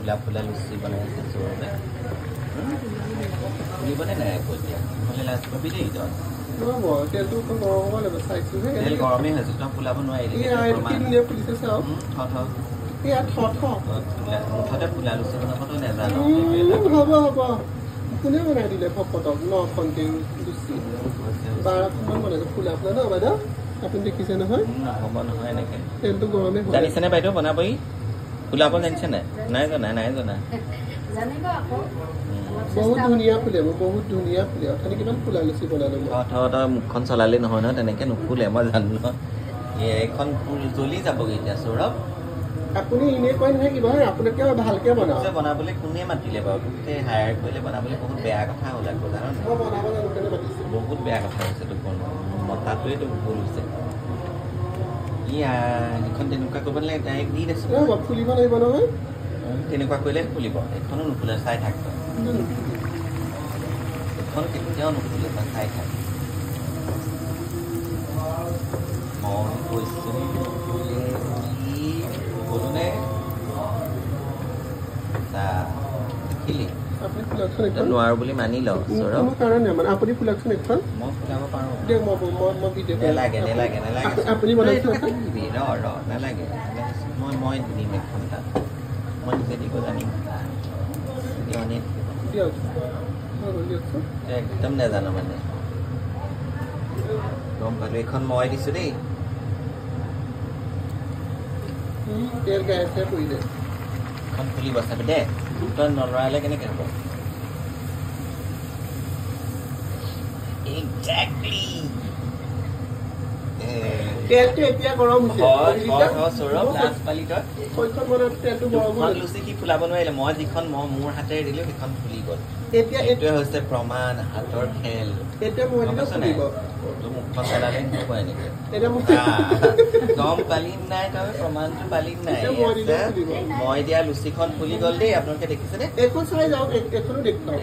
ফুলা ফুলা লুচি বনাই আছে সৌৰভে ফুলিবনে নাই আকৌ এতিয়া নহ'লে লাজ পাবি দেই তই তেল গৰমেই হৈছে তই ফুলাব নোৱাৰিলি মুঠতে ফুলা লুচি বনাবতো নেজানো কোনে বনাই দিলে ভকতক নখনকে লুচি 12খনমান বনাইছে ফুলা ফুলা ন বাইদেউ আপুনি দেখিছে নহয় হ'ব নহয় এনেকৈ তেলটো গৰমে জানিছেনে বাইদেউ বনাবই ফুলাব জানিছেনে নাই জনা বহুত ধুনীয়া ফুলে বহুত ধুনীয়া ফুলে অথনি কিমান ফুলা লুচি বনালো তই মুখখন চলালে নহয় ন তেনেকৈ নুফুলে মই জানো ন এইখন ফুল জ্বলি যাবগৈ এতিয়া সৌৰভ আপুনি এনেই কৈ নাথাকিব আপোনাতকে ভালকে বনাওঁ বনাবলৈ কোনে মাতিলে বাৰু গোটেই হায়াৰ কৰিলে বনাবলৈ বহুত বেয়া কথা হ'ল আকৌ জানো বহুত বেয়া কথা হৈছে তোক মতাটোৱেতো ভুল হৈছে এইখন তেনেকুৱা কৰিব নালাগে ডাইৰেক্ট দি দিছোঁ ফুলিব লাগিব নহয় তেনেকুৱা কৰিলে ফুলিব এইখনো নুফুলে চাই থাক এইখন কেতিয়াও নুফুলে তই চাই থাক মই কৈছোঁ নুফুলে নে দেখিলি নোৱাৰো বুলি মানি ল আপুনি ফুলাকচোন এখন মই ফুলাব পাৰোঁ নেলাগে নেলাগে মই দিম এখন তাত মই নিজে দিব জানিম একদম নাজানো মানে গম পালোঁ এইখন মই দিছোঁ দেই এখন ফুলিব চাবি দে তই নলৰালে কেনেকৈ হ'ব এক্সেক্টলি সৌৰভ লাজ পালি তই লুচি সি ফুলাব নোৱাৰিলে মই যিখন মোৰ হাতেৰে দিলো সেইখন ফুলি গ'ল এইটোৱে হৈছে প্ৰমাণ হাতৰ খেল মুখখন চলালে নহ'ব এনেকৈ গম পালি নাই তই প্ৰমাণটো পালি নাই মই দিয়া লুচিখন ফুলি গ'ল দেই আপোনালোকে দেখিছেনে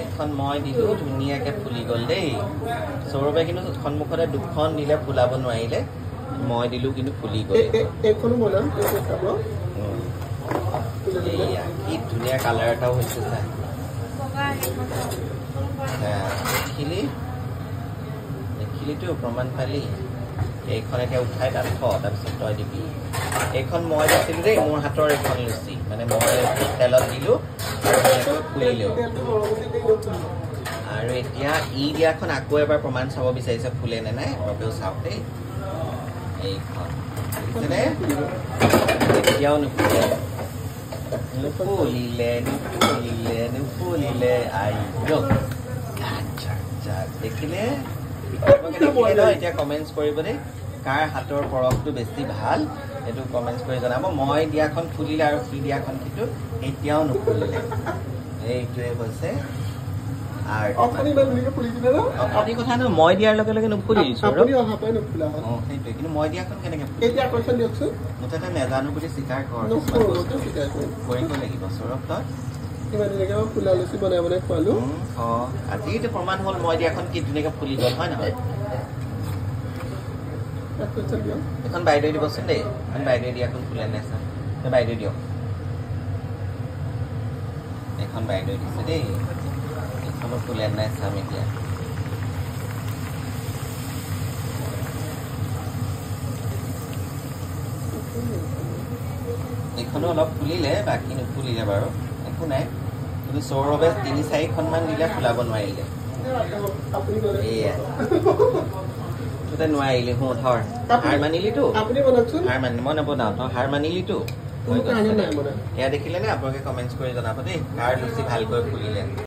এইখন মই দিলো ধুনীয়াকৈ ফুলি গ'ল দেই সৌৰভে কিন্তু সন্মুখতে দুখন দিলে ফুলাব নোৱাৰিলে মই দিলো কিন্তু ফুলি গ'ল কি ধুনীয়া কালাৰ এটাও হৈছে চাই দেখিলিতো প্ৰমাণ পালি এইখন এতিয়া উঠাই তাত তাৰপিছত তই দিবি এইখন মই দিছিলোঁ দেই মোৰ হাতৰ এইখন লুচি মানে মই তেলত দিলোঁ আৰু ফুলিলোঁ আৰু এতিয়া দিয়াখন আকৌ এবাৰ প্ৰমাণ চাব বিচাৰিছে ফুলে নে নাই বাবেও চাওক দেই এইখন দেখিছেনে এতিয়াও নুফুলে নুফুলিলে দেখিলে এতিয়া কমেণ্টছ কৰিব দেই কাৰ হাতৰ পৰশটো বেছি ভাল সেইটো কমেণ্টছ কৰি জনাব মই দিয়াখন ফুলিলে আৰু সি দিয়াখন কিন্তু এতিয়াও নুফুলিলে এইটোৱে হৈছে কথা নহয় মই দিয়াৰ লগে লগে নুফুলিল সেইটোৱে কিন্তু মই দিয়াখন কেনেকৈ মুঠতে নেজানো বুলি স্বীকাৰ কৰ কৰিব লাগিব সৌৰভ তই আজি এইটো প্ৰমাণ হ'ল মই দিয়াখন কি ধুনীয়াকৈ ফুলি গ'ল হয় নহয় এখন বাইদেউ দিবচোন দেই এখন বাইদেউ দিয়াখন ফুলে নাই চাম বাইদেউ দিয়ক এখন বাইদেউ দিছে দেই এইখনো ফুলে নাই চাম এতিয়া এইখনো অলপ ফুলিলে বাকী নুফুলিলে বাৰু একো নাই কিন্তু সৌৰভে 3-4খনমান দিলে ফুলাব নোৱাৰিলে এয়া নোৱাৰিলি ধৰ হাৰ মানিলিতো মই নবনাওঁ তই হাৰ মানিলিতো এয়া দেখিলে নে আপোনালোকে কমেণ্টছ কৰি জনাব দেই কাৰ লুচি ভালকৈ ফুলিলে